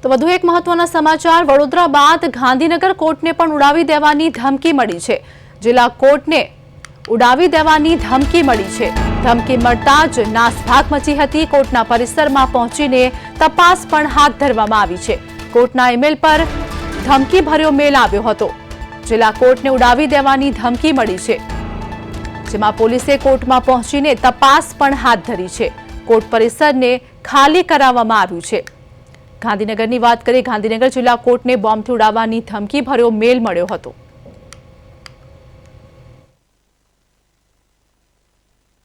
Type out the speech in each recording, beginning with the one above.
તો વધુ એક મહત્વના સમાચાર વડોદરા બાદ ગાંધીનગર કોર્ટને પણ ઉડાવી દેવાની ધમકી મળી છે। જિલ્લા કોર્ટને ઉડાવી દેવાની ધમકી મળી છે। ધમકી મળતા જ નાસભાગ મચી હતી। કોર્ટના પરિસરમાં પહોંચીને તપાસ પણ હાથ ધરવામાં આવી છે। કોર્ટના ઈમેલ પર ધમકી ભર્યો મેલ આવ્યો હતો। જિલ્લા કોર્ટને ઉડાવી દેવાની ધમકી મળી છે, જેમાં પોલીસે કોર્ટમાં પહોંચીને તપાસ પણ હાથ ધરી છે। કોર્ટ પરિસરને ખાલી કરાવવામાં આવ્યું છે। ગાંધીનગરની વાત કરીએ, ગાંધીનગર જિલ્લા કોર્ટને બોમ્બથી ઉડાવવાની ધમકી ભર્યો મેલ મળ્યો હતો।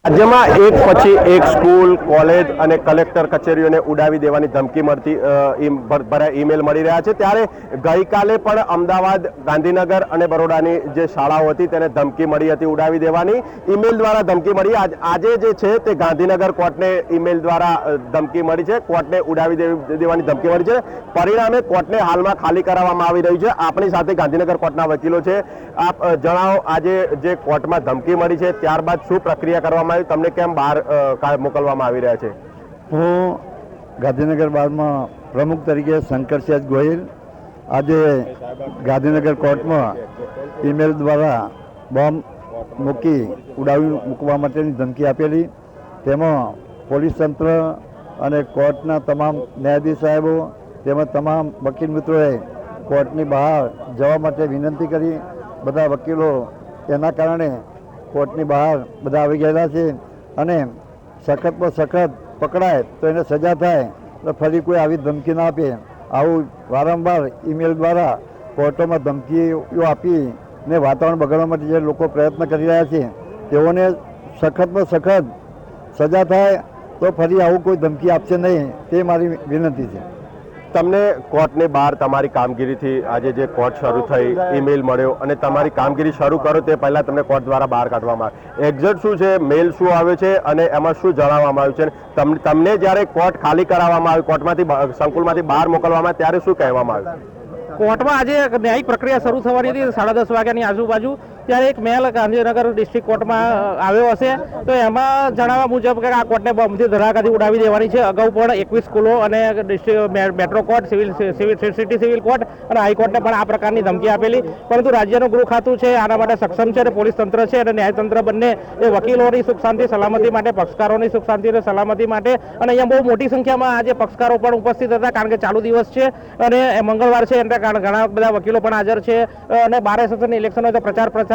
રાજ્યમાં એક પછી એક સ્કૂલ, કોલેજ અને કલેક્ટર કચેરીઓને ઉડાવી દેવાની ધમકી મળતી ઈમેલ મળી રહ્યા છે। ત્યારે ગઈકાલે પણ અમદાવાદ, ગાંધીનગર અને બરોડાની જે શાળાઓ હતી તેને ધમકી મળી હતી ઉડાવી દેવાની। ઈમેલ દ્વારા ધમકી મળી। આજે જે છે તે ગાંધીનગર કોર્ટને ઈમેલ દ્વારા ધમકી મળી છે। કોર્ટને ઉડાવી દેવાની ધમકી મળી છે। પરિણામે કોર્ટને હાલમાં ખાલી કરાવવામાં આવી રહ્યું છે। આપણી સાથે ગાંધીનગર કોર્ટના વકીલો છે। આપ જણાવો, આજે જે કોર્ટમાં ધમકી મળી છે ત્યારબાદ શું પ્રક્રિયા કરવામાં તમને કેમ બહાર મોકલવામાં આવી રહ્યા છે? હું ગાંધીનગર બારમાં પ્રમુખ તરીકે શંકરસિંહ ગોહિલ આજે ગાંધીનગર કોર્ટમાં ઈમેલ દ્વારા બોમ્બ મૂકવા માટેની ધમકી આપેલી। તેમાં પોલીસ તંત્ર અને કોર્ટના તમામ ન્યાયાધીશ સાહેબો તેમજ તમામ વકીલ મિત્રોએ કોર્ટની બહાર જવા માટે વિનંતી કરી। બધા વકીલો એના કારણે કોર્ટની બહાર બધા આવી ગયેલા છે અને સખતમાં સખત પકડાય તો એને સજા થાય, તો ફરી કોઈ આવી ધમકી ના આપે। આવું વારંવાર ઈમેલ દ્વારા કોર્ટોમાં ધમકીઓ આપીને વાતાવરણ બગાડવા માટે જે લોકો પ્રયત્ન કરી રહ્યા છે તેઓને સખતમાં સખત સજા થાય તો ફરી આવું કોઈ ધમકી આપશે નહીં, તે મારી વિનંતી છે। તમને કોર્ટની બહાર તમારી કામગીરીથી આજે જે કોર્ટ શરૂ થઈ, ઈમેલ મળ્યો અને તમારી કામગીરી શરૂ કરો તે પહેલાં તમને કોર્ટ દ્વારા બહાર કાઢવામાં આવે, એક્ઝેક્ટ શું છે, મેલ શું આવ્યો છે અને એમાં શું જણાવવામાં આવ્યું છે? તમને જ્યારે કોર્ટ ખાલી કરાવવામાં આવી, કોર્ટમાંથી સંકુલમાંથી બહાર મોકલવામાં ત્યારે શું કહેવામાં આવ્યું? કોર્ટમાં આજે ન્યાયિક પ્રક્રિયા શરૂ થવાની હતી 10:30 વાગ્યાની આજુબાજુ। ત્યારે એક મેલ ગાંધીનગર ડિસ્ટ્રિક્ટ કોર્ટમાં આવ્યો હશે, તો એમાં જણાવવા મુજબ કે આ કોર્ટને બોમ્બથી ધડાકાથી ઉડાવી દેવાની છે। અગાઉ પણ 21 સ્કૂલો અને metro court, city civil court અને હાઈકોર્ટને પણ આ પ્રકારની ધમકી આપેલી, પરંતુ રાજ્યનું ગૃહ ખાતું છે આના માટે સક્ષમ છે અને પોલીસ તંત્ર છે અને ન્યાયતંત્ર બંને એ વકીલોની સુખ શાંતિ સલામતી માટે, પક્ષકારોની સુખ શાંતિ અને સલામતી માટે, અને અહીંયા બહુ મોટી સંખ્યામાં આજે પક્ષકારો પણ ઉપસ્થિત હતા કારણ કે ચાલુ દિવસ છે અને મંગળવાર છે, એટલે ઘણા બધા વકીલો પણ હાજર છે અને 12 સેશનની ઇલેક્શન હોય તો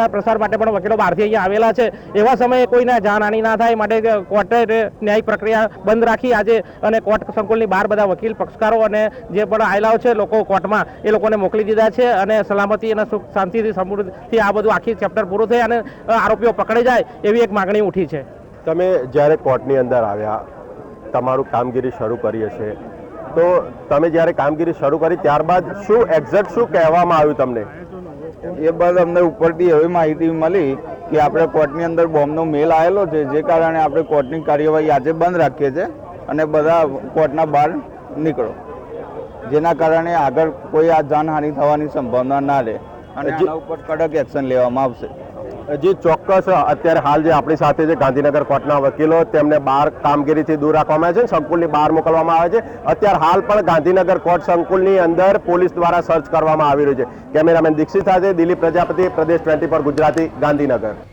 પ્રસાર માટે પણ વકીલો બહારથી અહીંયા આવેલા છે। એવા સમયે કોઈને જાનહાનિ ના થાય માટે કોર્ટે ન્યાયિક પ્રક્રિયા બંધ રાખી આજે અને કોર્ટ સંકુલની બહાર બધા વકીલ, પક્ષકારો અને જે પણ આવેલા છે લોકો કોર્ટમાં એ લોકોને મોકલી દીધા છે અને સલામતી અને સુખ શાંતિથી સમૃદ્ધિથી આ બધું આખી ચેપ્ટર પૂરું થાય અને આરોપીઓ પકડી જાય એવી એક માગણી ઉઠી છે। તમે જ્યારે કોર્ટની અંદર આવ્યા, તમારું કામગીરી શરૂ કરી હશે, તો તમે જ્યારે કામગીરી શરૂ કરી ત્યારબાદ શું એક્ઝેક્ટ શું કહેવામાં આવ્યું તમને? એ બાદ અમને ઉપરથી એવી માહિતી મળી કે આપણે કોર્ટની અંદર બોમ્બનો મેલ આવેલો છે, જે કારણે આપણે કોર્ટની કાર્યવાહી આજે બંધ રાખીએ છીએ અને બધા કોર્ટના બહાર નીકળો, જેના કારણે આગળ કોઈ આ જાનહાનિ થવાની સંભાવના ના રહે અને આના ઉપર કડક એક્શન લેવામાં આવશે। જે ચોક્કસ અત્યારે હાલ જે આપણી સાથે છે ગાંધીનગર કોર્ટના વકીલો, તેમને બહાર કામગીરીથી દૂર રાખવામાં આવે છે, સંકુલની બહાર મોકલવામાં આવે છે। અત્યારે હાલ પણ ગાંધીનગર કોર્ટ સંકુલની અંદર પોલીસ દ્વારા સર્ચ કરવામાં આવી રહ્યું છે। કેમેરામેન દીક્ષિત સાથે દિલીપ પ્રજાપતિ, પ્રદેશ 24 ગુજરાતી, ગાંધીનગર।